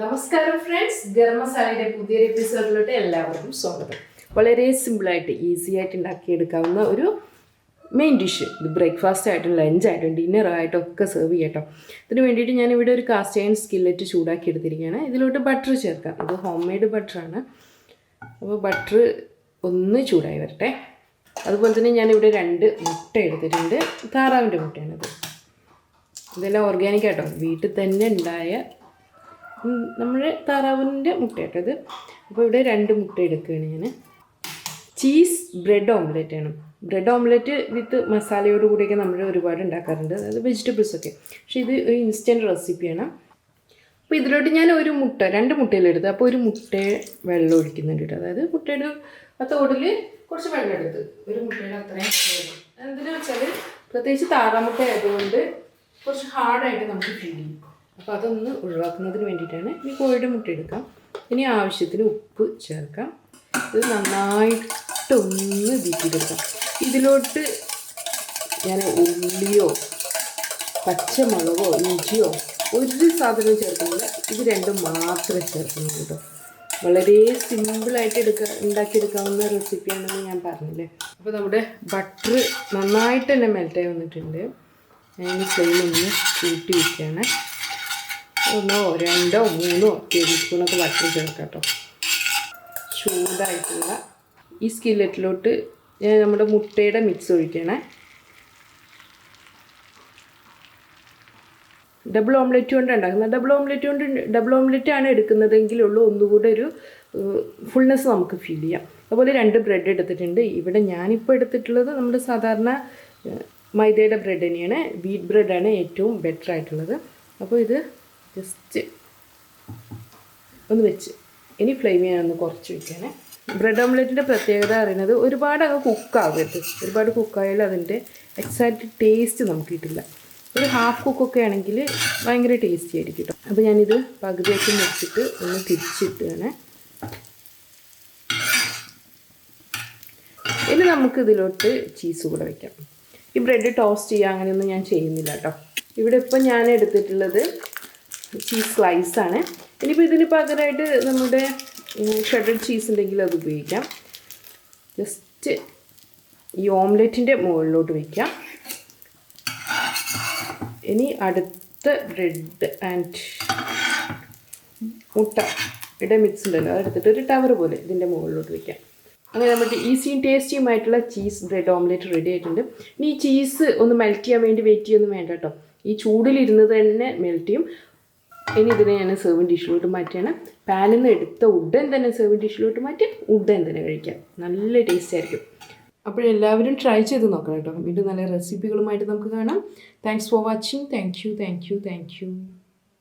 നമസ്കാരം ഫ്രണ്ട്സ്, ഗരം മസാലയുടെ പുതിയൊരു എപ്പിസോഡിലോട്ട് എല്ലാവർക്കും സ്വാഗതം. വളരെ സിമ്പിളായിട്ട് ഈസി ആയിട്ട് ഉണ്ടാക്കിയെടുക്കാവുന്ന ഒരു മെയിൻ ഡിഷ്. ഇത് ബ്രേക്ക്ഫാസ്റ്റ് ആയിട്ടും ലഞ്ചായിട്ടും ഡിന്നറായിട്ടും ഒക്കെ സെർവ് ചെയ്യട്ടോ. ഇതിന് വേണ്ടിയിട്ട് ഞാനിവിടെ ഒരു കാസ്റ്റ് അയൺ സ്കില്ലറ്റ് ചൂടാക്കി എടുത്തിരിക്കുകയാണ്. ഇതിലോട്ട് ബട്ടർ ചേർക്കാം. ഇത് ഹോം മെയ്ഡ് ബട്ടറാണ്. അപ്പോൾ ബട്ടർ ഒന്ന് ചൂടായി വരട്ടെ. അതുപോലെ തന്നെ ഞാനിവിടെ 2 മുട്ട എടുത്തിട്ടുണ്ട്. താറാവിൻ്റെ മുട്ടയാണിത്. ഇതെല്ലാം ഓർഗാനിക് ആട്ടോ, വീട്ടിൽ തന്നെ ഉണ്ടായ നമ്മുടെ താറാവിൻ്റെ മുട്ട കേട്ടത്. അപ്പോൾ ഇവിടെ 2 മുട്ട എടുക്കുകയാണ് ഞാൻ. ചീസ് ബ്രെഡ് ഓംലെറ്റ് ആണ്. ബ്രെഡ് ഓംലെറ്റ് വിത്ത് മസാലയോട് കൂടിയൊക്കെ നമ്മൾ ഒരുപാട് ഉണ്ടാക്കാറുണ്ട്, അതായത് വെജിറ്റബിൾസൊക്കെ. പക്ഷേ ഇത് ഒരു ഇൻസ്റ്റൻറ്റ് റെസിപ്പിയാണ്. അപ്പോൾ ഇതിലോട്ട് ഞാൻ 2 മുട്ടയിലെടുത്ത്, അപ്പോൾ ഒരു മുട്ടയെ വെള്ളം ഒഴിക്കുന്നുണ്ട് കേട്ടോ. അതായത് മുട്ടയുടെ ആ തോടിൽ കുറച്ച് വെള്ളം എടുത്ത്, ഒരു മുട്ടയുടെ അത്രയും വെള്ളം. എന്തിനാ വെച്ചാൽ പ്രത്യേകിച്ച് താറാമുട്ട ആയതുകൊണ്ട് കുറച്ച് ഹാർഡായിട്ട് നമുക്ക് ഫീൽ ചെയ്യും. അപ്പോൾ അതൊന്ന് ഒഴിവാക്കുന്നതിന് വേണ്ടിയിട്ടാണ്. ഇനി കോഴിയുടെ മുട്ട എടുക്കാം. ഇനി ആവശ്യത്തിന് ഉപ്പ് ചേർക്കാം. ഇത് നന്നായിട്ടൊന്ന് ബീറ്റിയെടുക്കാം. ഇതിലോട്ട് ഞാൻ ഉള്ളിയോ പച്ചമുളകോ ഇഞ്ചിയോ ഒരു സാധനവും ചേർക്കുന്നില്ല. ഇത് രണ്ടും മാത്രമേ ചേർക്കുന്നുള്ളൂ കേട്ടോ. വളരെ സിമ്പിളായിട്ട് ഉണ്ടാക്കിയെടുക്കാവുന്ന റെസിപ്പിയാണെന്ന് ഞാൻ പറഞ്ഞില്ലേ. അപ്പോൾ നമ്മുടെ ബട്ടർ നന്നായിട്ട് തന്നെ മെൽറ്റായി വന്നിട്ടുണ്ട്. ഞാൻ ഫ്ലെയിം ഒന്ന് കൂട്ടി വയ്ക്കുകയാണ്. 1, 2, 3 ടേബിൾ സ്പൂണൊക്കെ ബട്ടർ ചേർക്കാം കേട്ടോ. ചൂടായിട്ടുള്ള ഈ സ്കില്ലറ്റിലോട്ട് ഞാൻ നമ്മുടെ മുട്ടയുടെ മിക്സ് ഒഴിക്കണേ. ഡബിൾ ഓംലെറ്റ് കൊണ്ട് ഉണ്ടാക്കുന്നത്. ഡബിൾ ഓംലെറ്റ് ആണ് എടുക്കുന്നതെങ്കിലുള്ളൂ ഒന്നുകൂടെ ഒരു ഫുൾനെസ് നമുക്ക് ഫീൽ ചെയ്യാം. അതുപോലെ 2 ബ്രെഡ് എടുത്തിട്ടുണ്ട്. ഇവിടെ ഞാനിപ്പോൾ എടുത്തിട്ടുള്ളത് നമ്മുടെ സാധാരണ മൈദയുടെ ബ്രെഡ് തന്നെയാണ്. വീറ്റ് ബ്രെഡാണ് ഏറ്റവും ബെറ്റർ ആയിട്ടുള്ളത്. അപ്പോൾ ഇത് ജസ്റ്റ് ഒന്ന് വെച്ച് ഇനി ഫ്ലെയിം ചെയ്യാനൊന്ന് കുറച്ച് വയ്ക്കാനേ. ബ്രെഡ് ഓംലെറ്റിൻ്റെ പ്രത്യേകത അറിയുന്നത് ഒരുപാട് അങ്ങ് കുക്കാവരുത്. ഒരുപാട് കുക്കായാലും അതിൻ്റെ എക്സാക്റ്റ് ടേസ്റ്റ് നമുക്ക് കിട്ടില്ല. ഒരു ഹാഫ് കുക്കൊക്കെ ആണെങ്കിൽ ഭയങ്കര ടേസ്റ്റി ആയിരിക്കും കേട്ടോ. അപ്പോൾ ഞാനിത് പകുതിയൊക്കെ വെച്ചിട്ട് ഒന്ന് തിരിച്ചിട്ടാണ്. ഇനി നമുക്ക് ഇതിലോട്ട് ചീസ് കൂടെ വയ്ക്കാം. ഈ ബ്രെഡ് ടോസ്റ്റ് ചെയ്യുക അങ്ങനെയൊന്നും ഞാൻ ചെയ്യുന്നില്ല കേട്ടോ. ഇവിടെ ഇപ്പോൾ ഞാൻ എടുത്തിട്ടുള്ളത് ചീസ് സ്ലൈസാണ്. ഇനിയിപ്പോൾ ഇതിന് പകരമായിട്ട് നമ്മുടെ ഷ്രെഡഡ് ചീസ് ഉണ്ടെങ്കിൽ അത് ഉപയോഗിക്കാം. ജസ്റ്റ് ഈ ഓംലെറ്റിൻ്റെ മുകളിലോട്ട് വയ്ക്കാം. ഇനി അടുത്ത ബ്രെഡ് ആൻഡ് മുട്ടയുടെ മിക്സ് ഉണ്ടല്ലോ, അതെടുത്തിട്ട് ഒരു ടവർ പോലെ ഇതിൻ്റെ മുകളിലോട്ട് വയ്ക്കാം. അങ്ങനെ നമ്മുടെ ഈസിയും ടേസ്റ്റിയുമായിട്ടുള്ള ചീസ് ബ്രെഡ് ഓംലെറ്റ് റെഡി ആയിട്ടുണ്ട്. ഇനി ഈ ചീസ് ഒന്ന് മെൽറ്റ് ചെയ്യാൻ വേണ്ടി വെയിറ്റ് ചെയ്യൊന്നും വേണ്ട കേട്ടോ. ഈ ചൂടിലിരുന്ന് തന്നെ മെൽറ്റ് ചെയ്യും. ഇനി ഇതിനെ ഞാൻ സെർവിങ് ഡിഷിലോട്ട് മാറ്റിയാണ്. പാനിൽ നിന്ന് എടുത്ത ഉടൻ തന്നെ സെർവിങ് ഡിഷിലോട്ട് മാറ്റി ഉടൻ തന്നെ കഴിക്കാം. നല്ല ടേസ്റ്റ് ആയിരിക്കും. അപ്പോഴെല്ലാവരും ട്രൈ ചെയ്ത് നോക്കണം കേട്ടോ. വീണ്ടും നല്ല റെസിപ്പികളുമായിട്ട് നമുക്ക് കാണാം. Thanks for watching. Thank you.